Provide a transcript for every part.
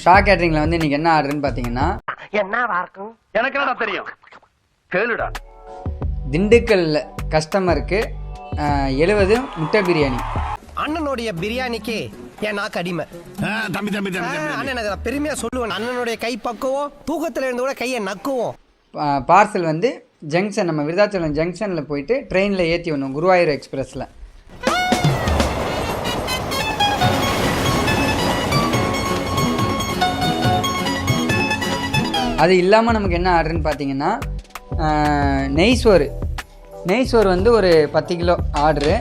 ஷா கேட்டரிங்கில் வந்து இன்றைக்கி என்ன ஆர்டர்னு பார்த்தீங்கன்னா எனக்கு என்னடா தெரியும் கேளுடா. திண்டுக்கல் கஸ்டமருக்கு 70 முட்டை பிரியாணி. அண்ணனுடைய பிரியாணிக்கு என் நாக்கு அடிமை. தம்பி தம்பி தம்பி அண்ணன் அதை பெருமையா சொல்லுவேன். அண்ணனுடைய கை பக்குவோம், தூக்கத்தில் இருந்து கூட கையை நக்குவோம். பார்சல் வந்து ஜங்ஷன், நம்ம விருதாச்சலம் ஜங்ஷனில் போயிட்டு ட்ரெயினில் ஏற்றி வரணும், குருவாயூர் எக்ஸ்பிரஸில். அது இல்லாமல் நமக்கு என்ன ஆர்டர்னு பார்த்தீங்கன்னா நெய் சோறு வந்து ஒரு 10 கிலோ ஆர்டரு.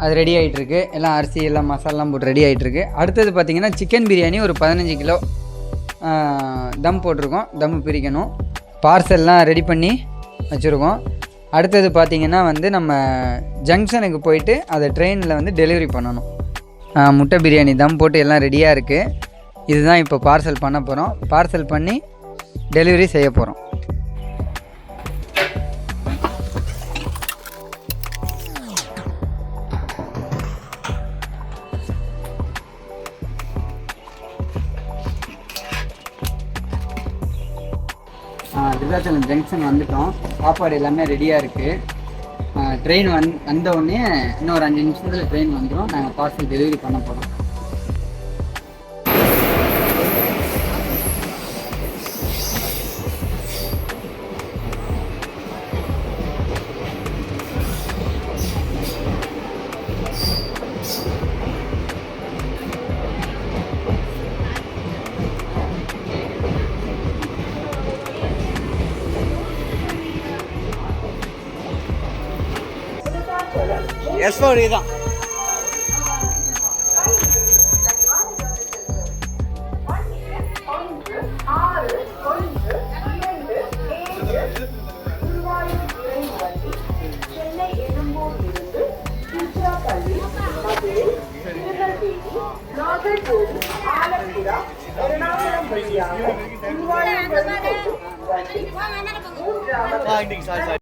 அது ரெடி ஆகிட்டுருக்கு, எல்லாம் அரிசி எல்லாம் மசாலாம் போட்டு ரெடி ஆகிட்டுருக்கு. அடுத்தது பார்த்திங்கன்னா சிக்கன் பிரியாணி ஒரு 15 கிலோ தம் போட்டிருக்கோம், தம் பிரிக்கணும். பார்சல்லாம் ரெடி பண்ணி வச்சுருக்கோம். அடுத்தது பார்த்திங்கன்னா வந்து நம்ம ஜங்ஷனுக்கு போயிட்டு அதை ட்ரெயினில் வந்து டெலிவரி பண்ணணும். முட்டை பிரியாணி தம் போட்டு எல்லாம் ரெடியாக இருக்குது. இதுதான் இப்போ பார்சல் பண்ண போகிறோம். பார்சல் பண்ணி டெலிவரி செய்ய போகிறோம். விருதாச்சலம் ஜங்ஷன் வந்துட்டோம். சாப்பாடு எல்லாமே ரெடியாக இருக்குது. ட்ரெயின் வந்த உடனே இன்னும் ஒரு 5 நிமிஷத்தில் ட்ரெயின் வந்துடும். நாங்கள் பார்சல் டெலிவரி பண்ண போகிறோம். S4 தான்.